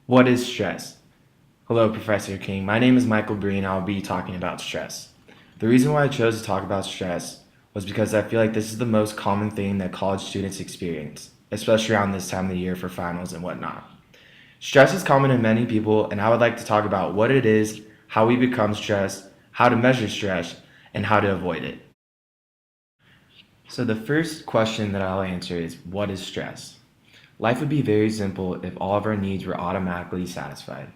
What is stress? Hello, Professor King. My name is Michael Breen. I'll be talking about stress. The reason why I chose to talk about stress was because I feel like this is the most common thing that college students experience, especially around this time of the year for finals and whatnot. Stress is common in many people, and I would like to talk about what it is, how we become stressed, how to measure stress, and how to avoid it. So, the first question that I'll answer is what is stress? Life would be very simple if all of our needs were automatically satisfied.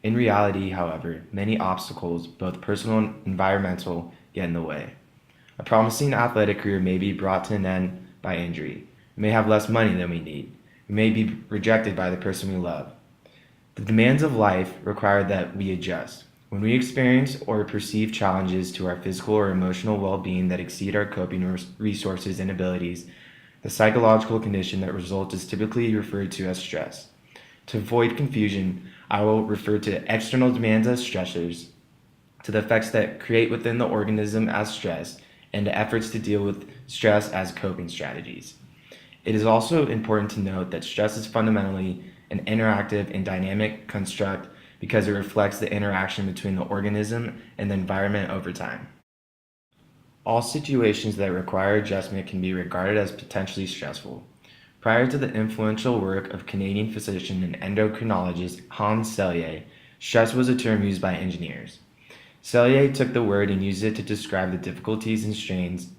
In reality, however, many obstacles, both personal and environmental, get in the way. A promising athletic career may be brought to an end by injury. We may have less money than we need. We may be rejected by the person we love. The demands of life require that we adjust. When we experience or perceive challenges to our physical or emotional well being that exceed our coping resources and abilities, the psychological condition that results is typically referred to as stress. To avoid confusion, I will refer to external demands as stressors, to the effects that create within the organism as stress, and to efforts to deal with stress as coping strategies. It is also important to note that stress is fundamentally an interactive and dynamic construct because it reflects the interaction between the organism and the environment over time. All situations that require adjustment can be regarded as potentially stressful. Prior to the influential work of Canadian physician and endocrinologist Hans Selye, stress was a term used by engineers. Selye took the word and used it to describe the difficulties and strains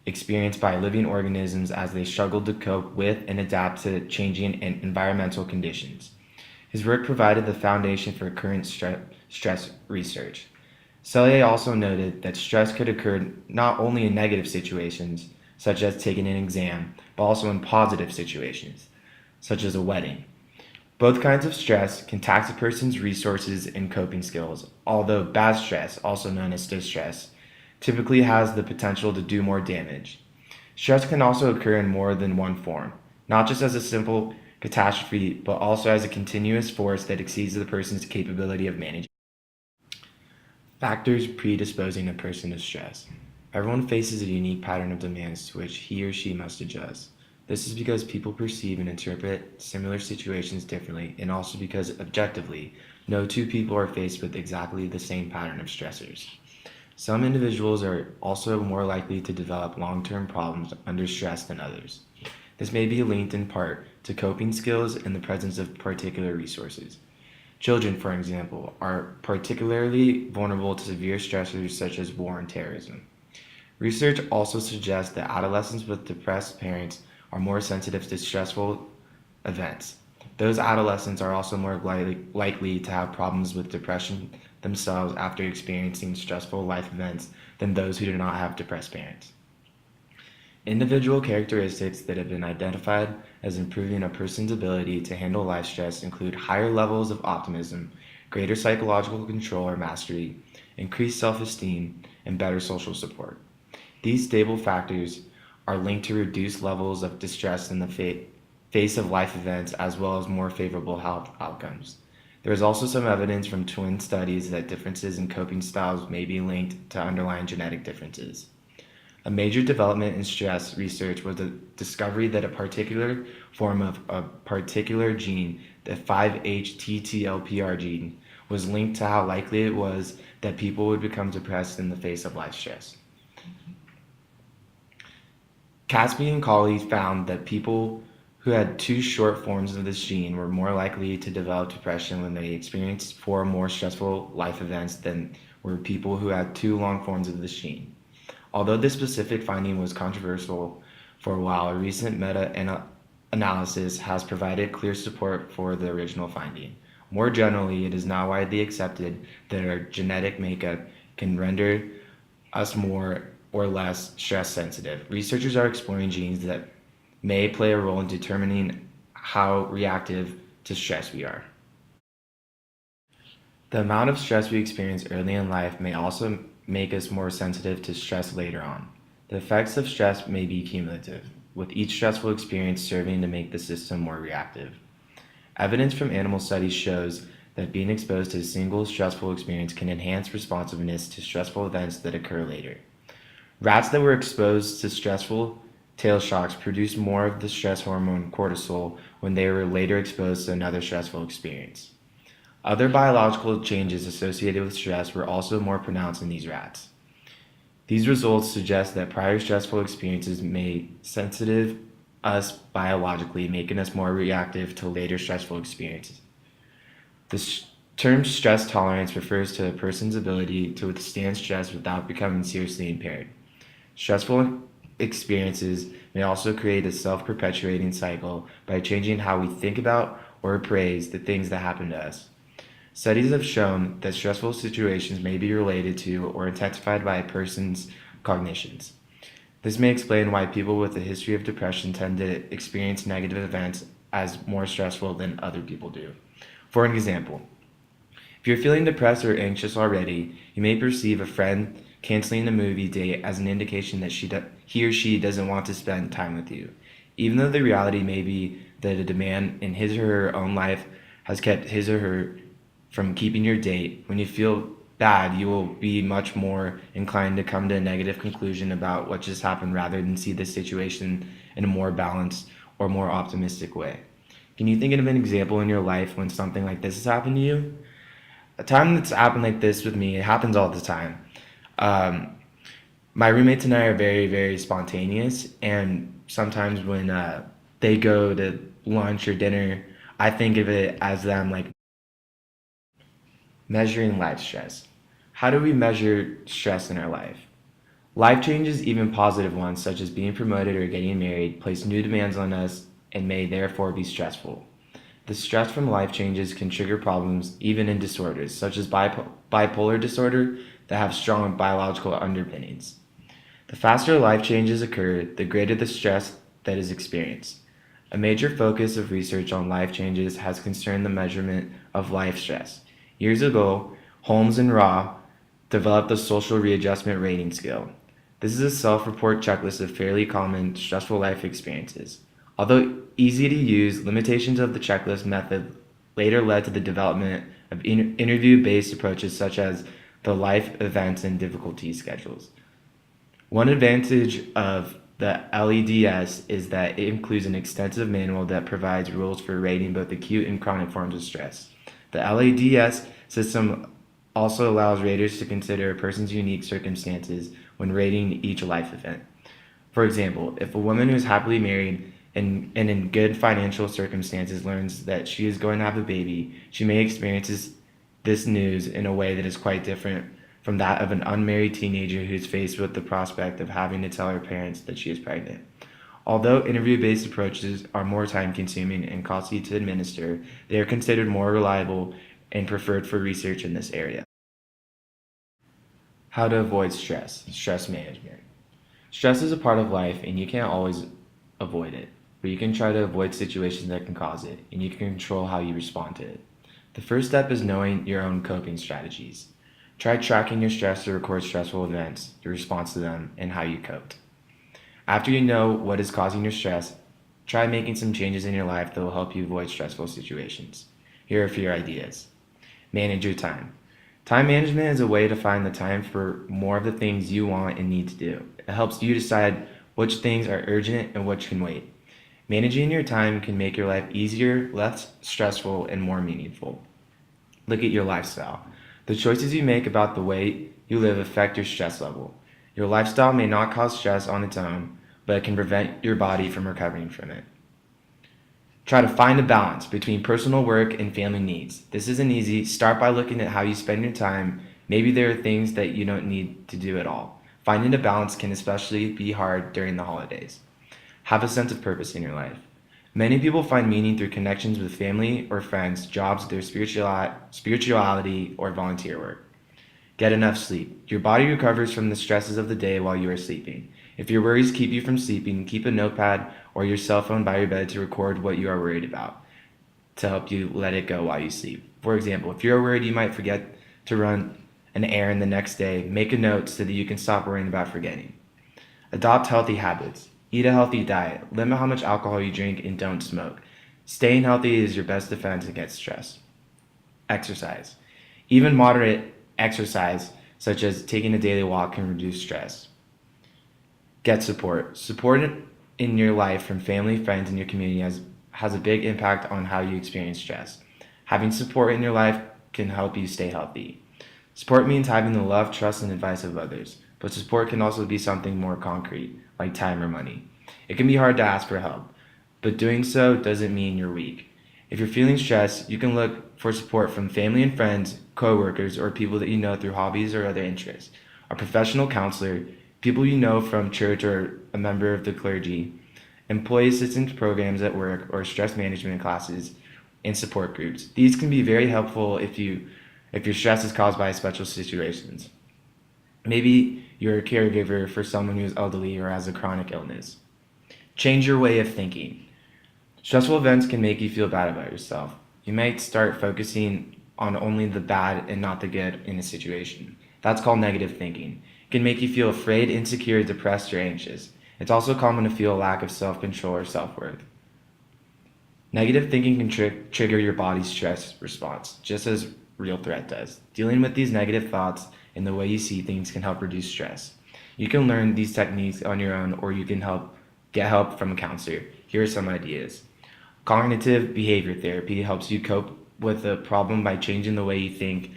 experienced by living organisms as they struggled to cope with and adapt to changing environmental conditions. His work provided the foundation for current stress research. Selye also noted that stress could occur not only in negative situations, such as taking an exam, but also in positive situations, such as a wedding. Both kinds of stress can tax a person's resources and coping skills, although bad stress, also known as distress, typically has the potential to do more damage. Stress can also occur in more than one form, not just as a simple catastrophe, but also as a continuous force that exceeds the person's capability of managing. Factors predisposing a person to stress. Everyone faces a unique pattern of demands to which he or she must adjust. This is because people perceive and interpret similar situations differently, and also because, objectively, no two people are faced with exactly the same pattern of stressors. Some individuals are also more likely to develop long-term problems under stress than others. This may be linked in part to coping skills and the presence of particular resources. Children, for example, are particularly vulnerable to severe stressors such as war and terrorism. Research also suggests that adolescents with depressed parents are more sensitive to stressful events. Those adolescents are also more likely to have problems with depression themselves after experiencing stressful life events than those who do not have depressed parents. Individual characteristics that have been identified as improving a person's ability to handle life stress include higher levels of optimism, greater psychological control or mastery, increased self-esteem, and better social support. These stable factors are linked to reduced levels of distress in the face of life events as well as more favorable health outcomes. There is also some evidence from twin studies that differences in coping styles may be linked to underlying genetic differences. A major development in stress research was the discovery that a particular form of a particular gene, the 5-HTTLPR gene, was linked to how likely it was that people would become depressed in the face of life stress. Caspi and colleagues found that people who had two short forms of this gene were more likely to develop depression when they experienced four more stressful life events than were people who had two long forms of this gene. Although this specific finding was controversial for a while, a recent meta-analysis has provided clear support for the original finding. More generally, it is now widely accepted that our genetic makeup can render us more or less stress sensitive. Researchers are exploring genes that may play a role in determining how reactive to stress we are. The amount of stress we experience early in life may also make us more sensitive to stress later on. The effects of stress may be cumulative, with each stressful experience serving to make the system more reactive. Evidence from animal studies shows that being exposed to a single stressful experience can enhance responsiveness to stressful events that occur later. Rats that were exposed to stressful tail shocks produced more of the stress hormone cortisol when they were later exposed to another stressful experience. Other biological changes associated with stress were also more pronounced in these rats. These results suggest that prior stressful experiences may sensitive us biologically, making us more reactive to later stressful experiences. The term stress tolerance refers to a person's ability to withstand stress without becoming seriously impaired. Stressful experiences may also create a self perpetuating cycle by changing how we think about or appraise the things that happen to us. Studies have shown that stressful situations may be related to or intensified by a person's cognitions. This may explain why people with a history of depression tend to experience negative events as more stressful than other people do. For an example, if you're feeling depressed or anxious already, you may perceive a friend canceling a movie date as an indication that he or she doesn't want to spend time with you, even though the reality may be that a demand in his or her own life has kept his or her from keeping your date. When you feel bad, you will be much more inclined to come to a negative conclusion about what just happened rather than see the situation in a more balanced or more optimistic way. Can you think of an example in your life when something like this has happened to you? A time that's happened like this with me, it happens all the time. Um, my roommates and I are very, very spontaneous, and sometimes when they go to lunch or dinner, I think of it as them like measuring life stress. How do we measure stress in our life? Life changes, even positive ones, such as being promoted or getting married, place new demands on us and may therefore be stressful. The stress from life changes can trigger problems even in disorders, such as bipolar disorder, that have strong biological underpinnings. The faster life changes occur, the greater the stress that is experienced. A major focus of research on life changes has concerned the measurement of life stress. Years ago, Holmes and Raw developed the social readjustment rating scale. This is a self-report checklist of fairly common stressful life experiences. Although easy to use, limitations of the checklist method later led to the development of interview-based approaches such as the life events and difficulty schedules. One advantage of the LEDS is that it includes an extensive manual that provides rules for rating both acute and chronic forms of stress. The LEDS system also allows raters to consider a person's unique circumstances when rating each life event. For example, if a woman who is happily married and in good financial circumstances learns that she is going to have a baby, she may experience this news in a way that is quite different from that of an unmarried teenager who is faced with the prospect of having to tell her parents that she is pregnant. Although interview-based approaches are more time-consuming and costly to administer, they are considered more reliable and preferred for research in this area. How to avoid stress management. Stress is a part of life and you can't always avoid it, but you can try to avoid situations that can cause it, and you can control how you respond to it. The first step is knowing your own coping strategies. Try tracking your stress to record stressful events, your response to them, and how you coped. After you know what is causing your stress, try making some changes in your life that will help you avoid stressful situations. Here are a few ideas. Manage your time. Time management is a way to find the time for more of the things you want and need to do. It helps you decide which things are urgent and which can wait. Managing your time can make your life easier, less stressful, and more meaningful. Look at your lifestyle. The choices you make about the way you live affect your stress level. Your lifestyle may not cause stress on its own, but it can prevent your body from recovering from it. Try to find a balance between personal work and family needs. This isn't easy. Start by looking at how you spend your time. Maybe there are things that you don't need to do at all. Finding a balance can especially be hard during the holidays. Have a sense of purpose in your life. Many people find meaning through connections with family or friends, jobs, their spirituality, or volunteer work. Get enough sleep. Your body recovers from the stresses of the day while you are sleeping. If your worries keep you from sleeping, keep a notepad or your cell phone by your bed to record what you are worried about to help you let it go while you sleep. For example, if you're worried you might forget to run an errand the next day, make a note so that you can stop worrying about forgetting. Adopt healthy habits. Eat a healthy diet. Limit how much alcohol you drink and don't smoke. Staying healthy is your best defense against stress. Exercise. Even moderate exercise, such as taking a daily walk, can reduce stress. Get support. Support in your life from family, friends, and your community has a big impact on how you experience stress. Having support in your life can help you stay healthy. Support means having the love, trust, and advice of others, but support can also be something more concrete, like time or money. It can be hard to ask for help, but doing so doesn't mean you're weak. If you're feeling stressed, you can look for support from family and friends, coworkers, or people that you know through hobbies or other interests. A professional counselor, people you know from church or a member of the clergy, employee assistance programs at work, or stress management classes and support groups. These can be very helpful if your stress is caused by special situations. Maybe you're a caregiver for someone who's elderly or has a chronic illness. Change your way of thinking. Stressful events can make you feel bad about yourself. You might start focusing on only the bad and not the good in a situation. That's called negative thinking. It can make you feel afraid, insecure, depressed, or anxious. It's also common to feel a lack of self control or self worth. Negative thinking can trigger your body's stress response, just as real threat does. Dealing with these negative thoughts and the way you see things can help reduce stress. You can learn these techniques on your own, or you can get help from a counselor. Here are some ideas. Cognitive behavior therapy helps you cope with a problem by changing the way you think.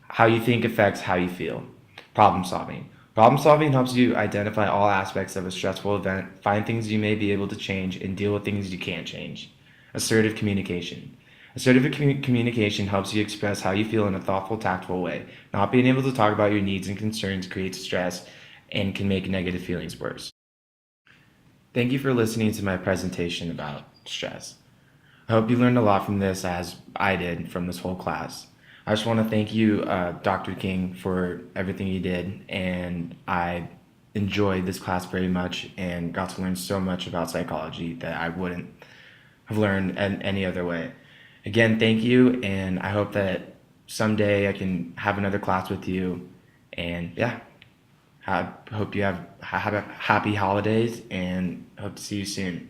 How you think affects how you feel. Problem solving. Problem solving helps you identify all aspects of a stressful event, find things you may be able to change, and deal with things you can't change. Assertive communication. Assertive communication helps you express how you feel in a thoughtful, tactful way. Not being able to talk about your needs and concerns creates stress and can make negative feelings worse. Thank you for listening to my presentation about stress. I hope you learned a lot from this, as I did from this whole class. I just want to thank you, Dr. King, for everything you did, and I enjoyed this class very much and got to learn so much about psychology that I wouldn't have learned any other way. Again, thank you, and I hope that someday I can have another class with you. And yeah, hope you have happy holidays, and hope to see you soon.